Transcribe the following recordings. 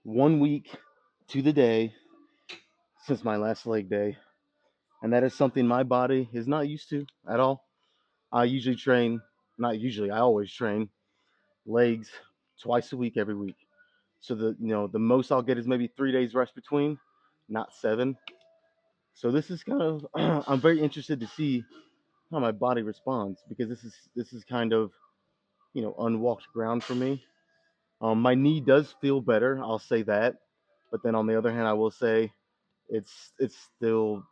1 week to the day since my last leg day, and that is something my body is not used to at all. I usually train, not usually, I always train legs twice a week every week. So the most I'll get is maybe 3 days rest between, not 7. So this is kind of I'm very interested to see how my body responds because this is kind of unwalked ground for me. My knee does feel better, I'll say that, but then on the other hand, I will say it's still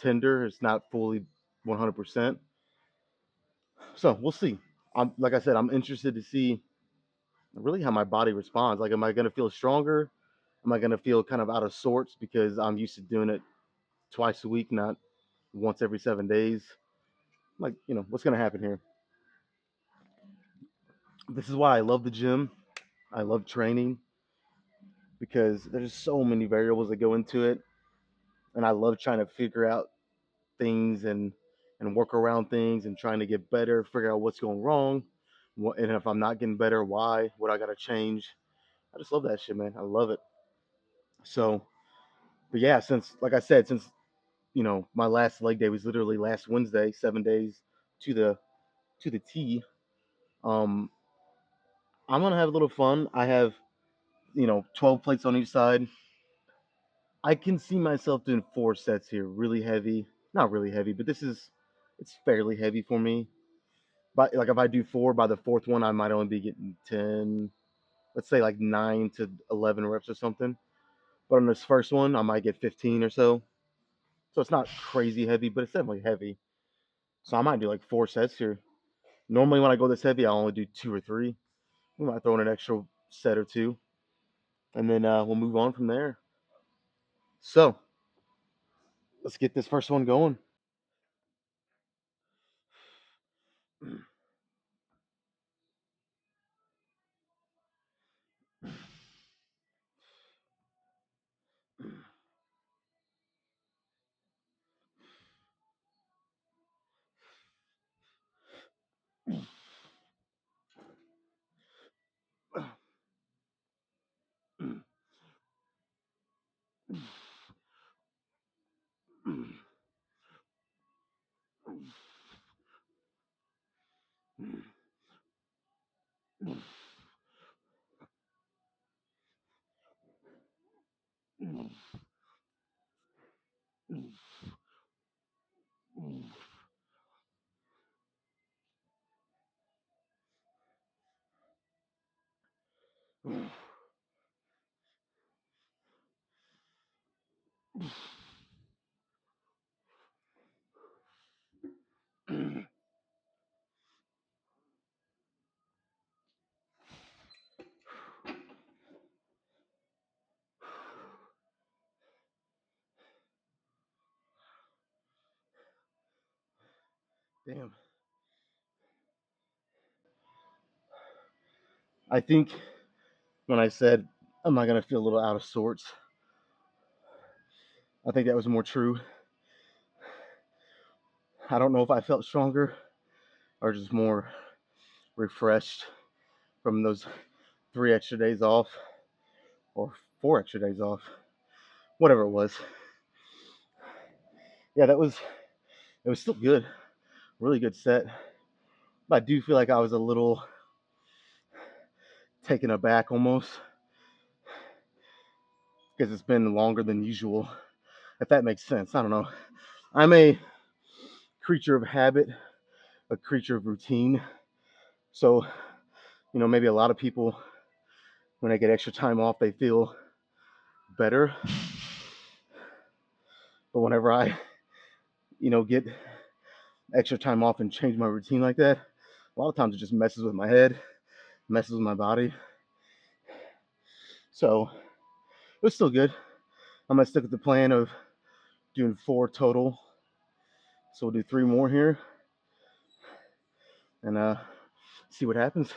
tender. It's not fully 100%. So we'll see. Like I said, I'm interested to see really how my body responds. Like, am I gonna feel stronger? Am I gonna feel kind of out of sorts because I'm used to doing it twice a week, not once every 7 days? Like, what's gonna happen here? This is why I love the gym. I love training because there's so many variables that go into it, and I love trying to figure out things and work around things and trying to get better, figure out what's going wrong, and if I'm not getting better, why, what I gotta change. I just love that shit, man. I love it. So, but yeah, since like I said, since my last leg day was literally last Wednesday, 7 days to the T. Um, I'm gonna have a little fun. I have 12 plates on each side. I can see myself doing 4 sets here, really heavy. Not really heavy, but it's fairly heavy for me. But like if I do 4, by the fourth one, I might only be getting 10. Let's say like 9 to 11 reps or something. But on this first one, I might get 15 or so. So it's not crazy heavy, but it's definitely heavy. So I might do like 4 sets here. Normally when I go this heavy, I only do 2 or 3. We might throw in an extra set or two, and then we'll move on from there. So let's get this first one going. Damn. I think when I said, am I going to feel a little out of sorts? I think that was more true. I don't know if I felt stronger or just more refreshed from those 3 extra days off or 4 extra days off, whatever it was. Yeah, it was still good, really good set. But I do feel like I was a little taken aback almost because it's been longer than usual, if that makes sense. I don't know. I'm a creature of habit, a creature of routine. So, maybe a lot of people, when they get extra time off, they feel better. But whenever I get extra time off and change my routine like that, a lot of times it just messes with my head, messes with my body. So it was still good. I'm gonna stick with the plan of doing 4 total. So we'll do 3 more here and see what happens.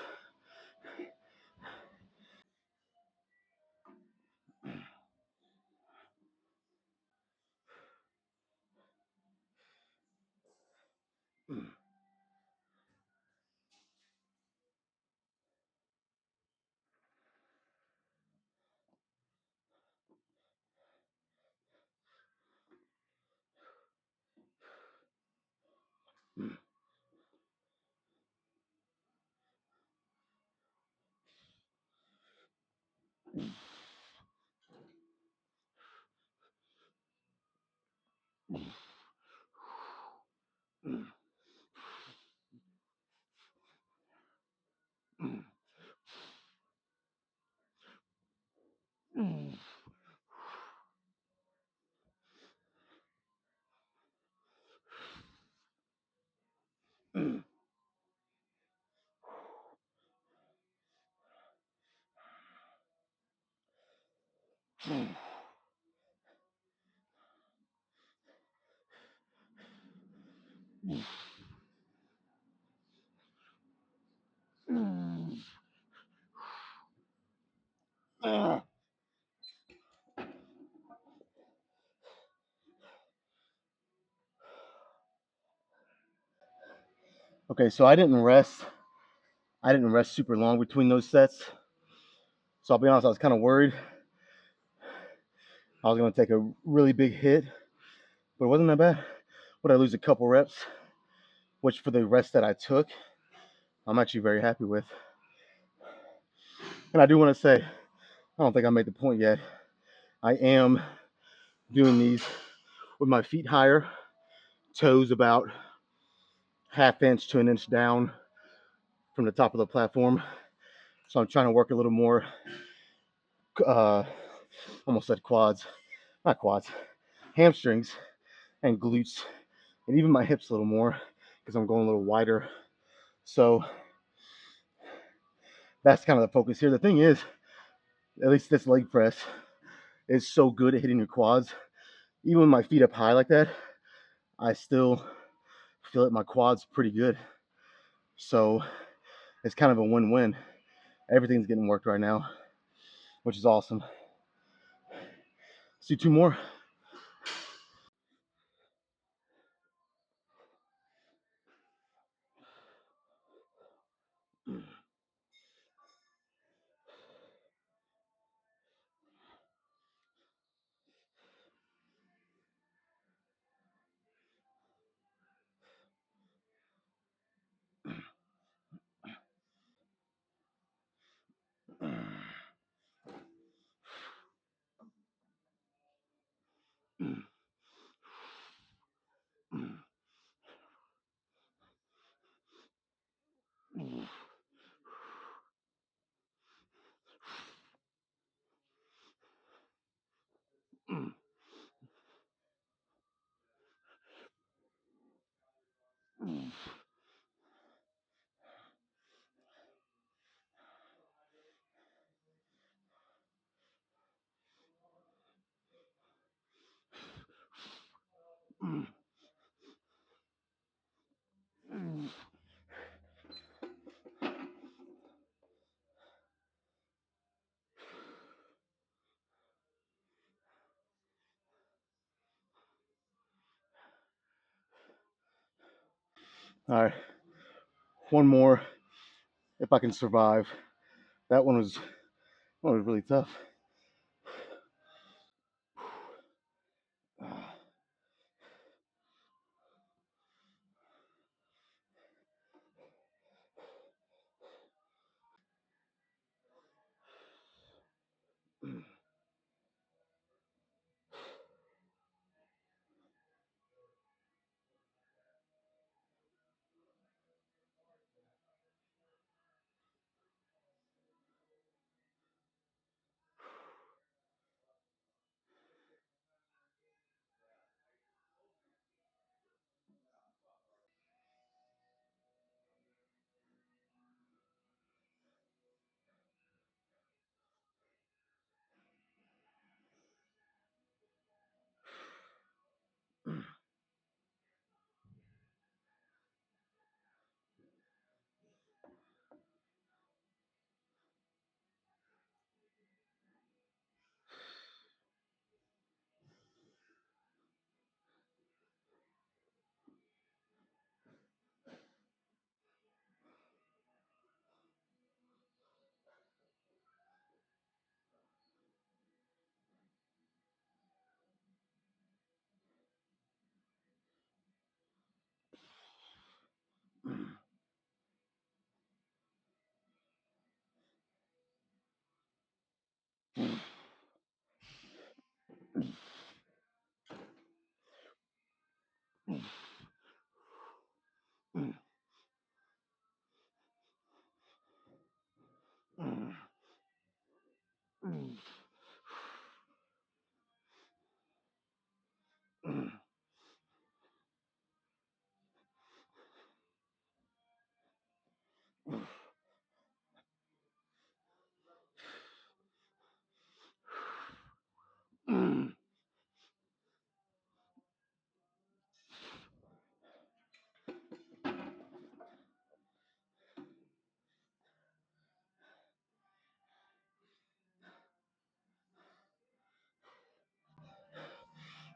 Okay, so I didn't rest. I didn't rest super long between those sets. So I'll be honest, I was kind of worried I was going to take a really big hit, but it wasn't that bad. Would I lose a couple reps, which for the rest that I took, I'm actually very happy with. And I do want to say, I don't think I made the point yet. I am doing these with my feet higher, toes about half inch to an inch down from the top of the platform. So I'm trying to work a little more, uh, almost said quads, not quads, hamstrings and glutes, and even my hips a little more because I'm going a little wider. So that's kind of the focus here. The thing is, at least this leg press is so good at hitting your quads. Even with my feet up high like that, I still feel it my quads pretty good. So it's kind of a win-win. Everything's getting worked right now, which is awesome. Let's do 2 more. All right, 1 more if I can survive. That one was really tough.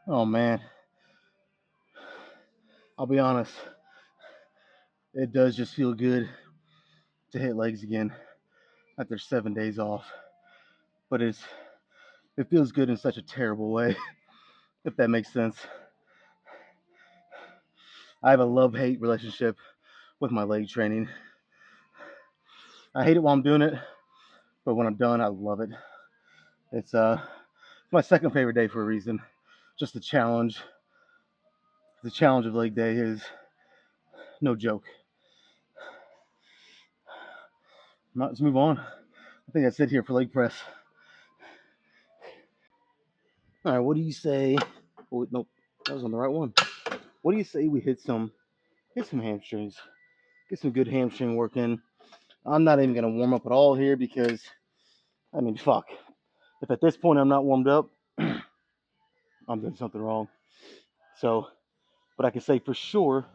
Oh man, I'll be honest. It does just feel good to hit legs again after 7 days off, but it feels good in such a terrible way, if that makes sense. I have a love-hate relationship with my leg training. I hate it while I'm doing it, but when I'm done, I love it. It's my second favorite day for a reason. Just the challenge. The challenge of leg day is no joke. Let's move on. I think that's it here for leg press. All right, what do you say? Oh, nope, that was on the right one. What do you say we hit some hamstrings, get some good hamstring work in? I'm not even gonna warm up at all here because I mean, fuck. If at this point I'm not warmed up, I'm doing something wrong. So, but I can say for sure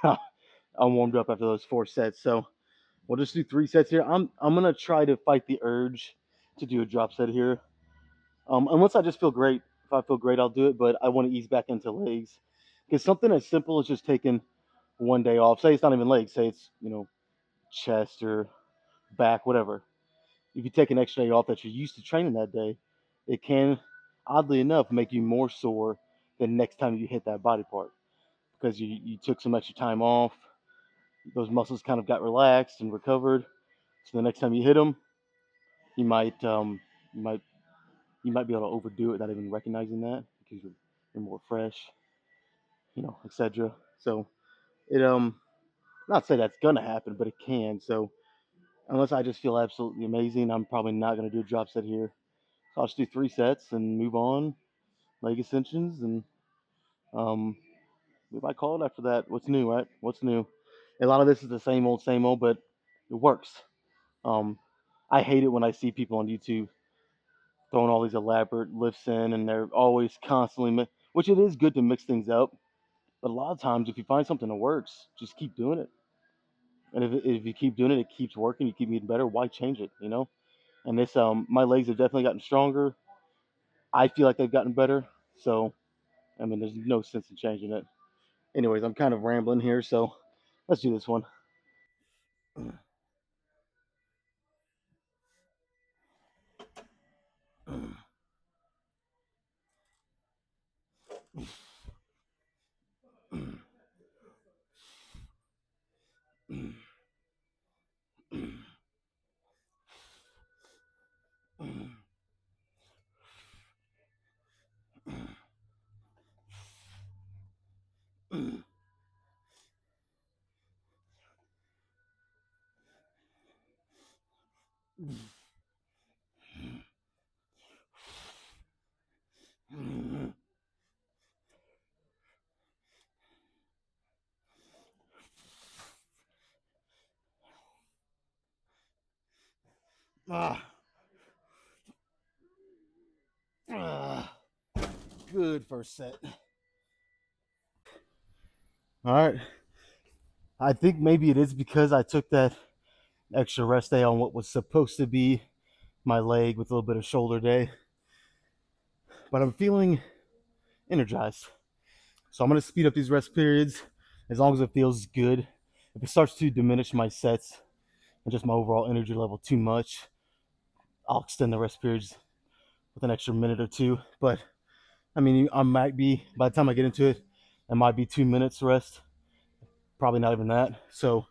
I'm warmed up after those 4 sets. So we'll just do 3 sets here. I'm gonna try to fight the urge to do a drop set here. Unless I just feel great. If I feel great, I'll do it. But I want to ease back into legs because something as simple as just taking one day off. Say it's not even legs. Say it's chest or back, whatever. If you take an extra day off that you're used to training that day, it can, oddly enough, make you more sore the next time you hit that body part because you took some extra time off. Those muscles kind of got relaxed and recovered. So the next time you hit them, you might you might you might be able to overdo it without even recognizing that because you're more fresh, etc. So it not say that's gonna happen, but it can. So unless I just feel absolutely amazing, I'm probably not gonna do a drop set here. So I'll just do 3 sets and move on, leg extensions, and um, we might call it after that. What's new, right? What's new? A lot of this is the same old, but it works. Um, I hate it when I see people on YouTube throwing all these elaborate lifts in, and they're always constantly, which it is good to mix things up. But a lot of times, if you find something that works, just keep doing it. And if you keep doing it, it keeps working. You keep getting better. Why change it? And this, my legs have definitely gotten stronger. I feel like they've gotten better. So, I mean, there's no sense in changing it. Anyways, I'm kind of rambling here, so let's do this one. Ah, ah, good first set. All right. I think maybe it is because I took that extra rest day on what was supposed to be my leg with a little bit of shoulder day, but I'm feeling energized. So I'm going to speed up these rest periods as long as it feels good. If it starts to diminish my sets and just my overall energy level too much, I'll extend the rest periods with an extra minute or two. But I mean, I might be, by the time I get into it, it might be 2 minutes rest. Probably not even that. So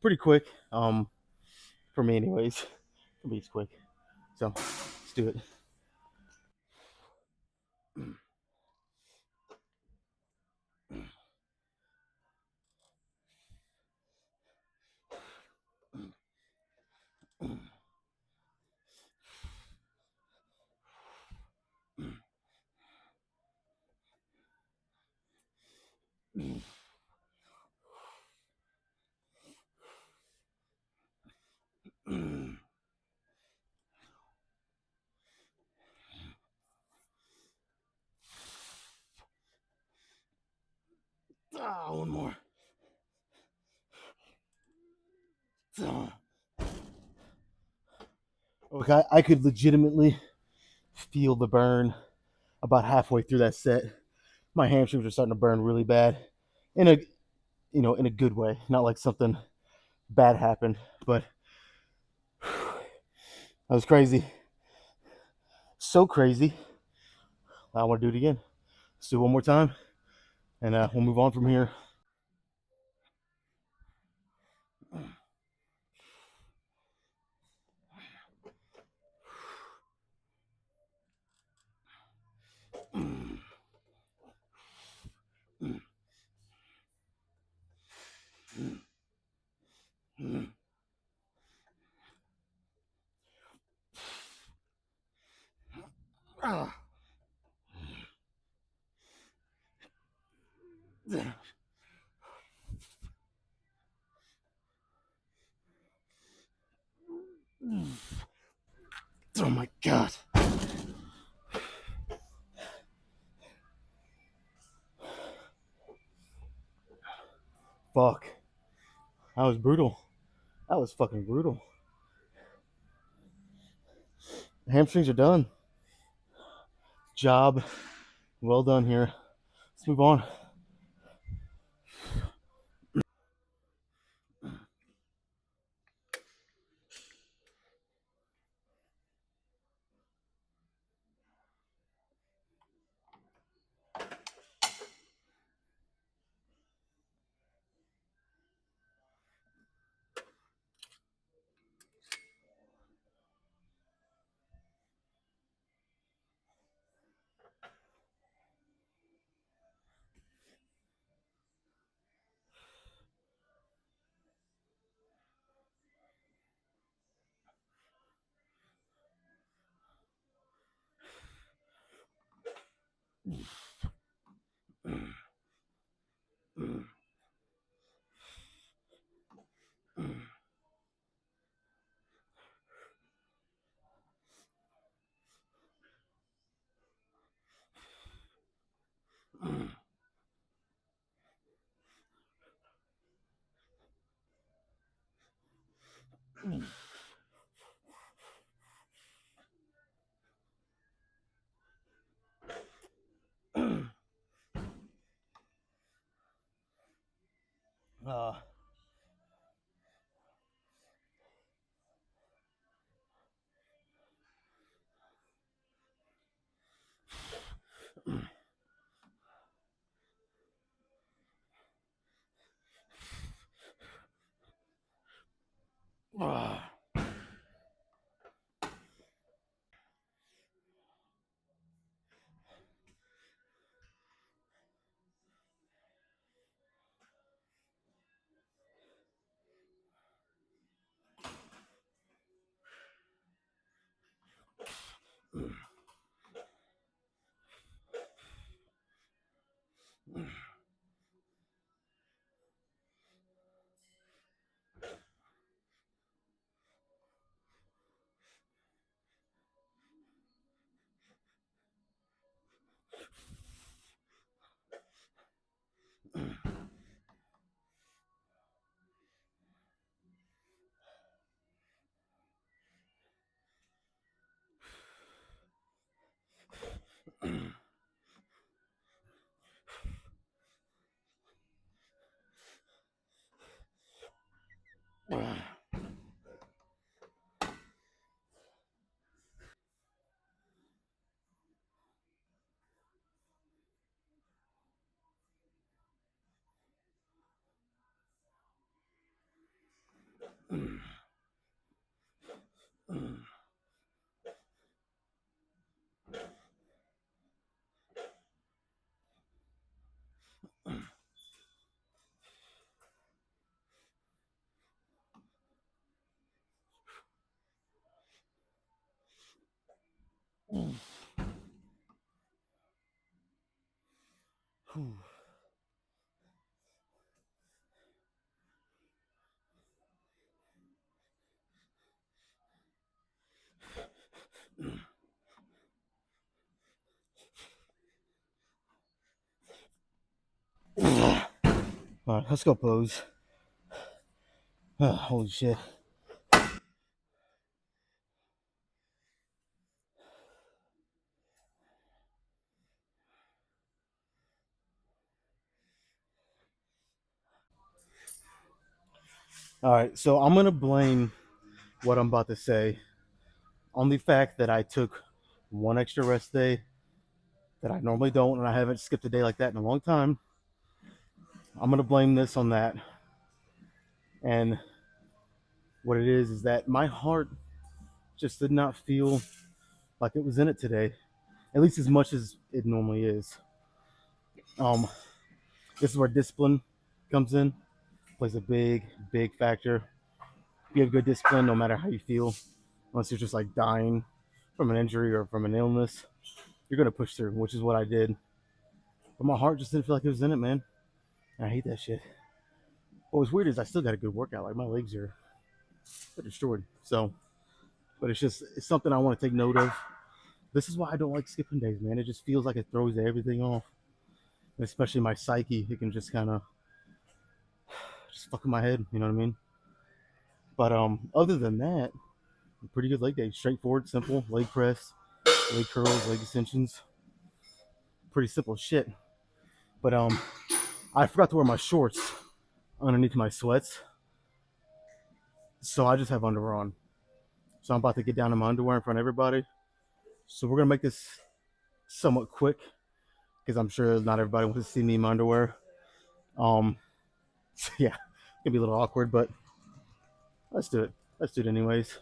pretty quick. For me anyways. For me it's quick. So do it. One more. Okay, I could legitimately feel the burn about halfway through that set. My hamstrings were starting to burn really bad, in a in a good way, not like something bad happened, but that was crazy, so crazy. I want to do it again. Let's do it one more time, and we'll move on from here. Oh my god. Fuck. That was brutal. That was fucking brutal. The hamstrings are done. Job well done here. Let's move on. Uh, uh, All right, let's go pose. Holy shit. All right, so I'm gonna blame what I'm about to say on the fact that I took one extra rest day that I normally don't, and I haven't skipped a day like that in a long time. I'm gonna blame this on that. And what it is that my heart just did not feel like it was in it today, at least as much as it normally is. Um, this is where discipline comes in, plays a big factor. If you have good discipline, no matter how you feel, unless you're just like dying from an injury or from an illness, you're gonna push through, which is what I did. But my heart just didn't feel like it was in it, man. And I hate that shit. What was weird is I still got a good workout. Like my legs are destroyed. So, but it's something I want to take note of. This is why I don't like skipping days, man. It just feels like it throws everything off, especially my psyche. It can just kind of just fuck in my head. You know what I mean? But other than that, pretty good leg day. Straightforward, simple leg press, leg curls, leg extensions. Pretty simple shit. But I forgot to wear my shorts underneath my sweats, so I just have underwear on. So I'm about to get down in my underwear in front of everybody. So we're gonna make this somewhat quick because I'm sure not everybody wants to see me in my underwear. So yeah, it's gonna be a little awkward, but let's do it. Let's do it anyways.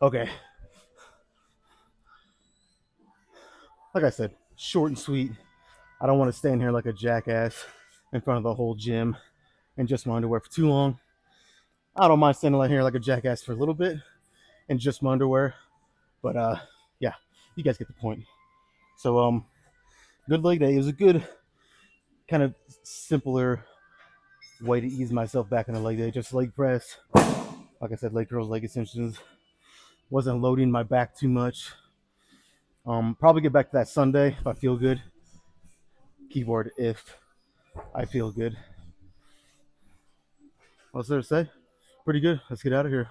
Okay, like I said, short and sweet. I don't want to stand here like a jackass in front of the whole gym and just my underwear for too long. I don't mind standing here like a jackass for a little bit and just my underwear, but yeah, you guys get the point. So good leg day. It was a good kind of simpler way to ease myself back in the leg day. Just leg press, like I said, leg curls, leg extensions. Wasn't loading my back too much. Probably get back to that Sunday if I feel good. Keyboard if I feel good. What's there to say? Pretty good. Let's get out of here.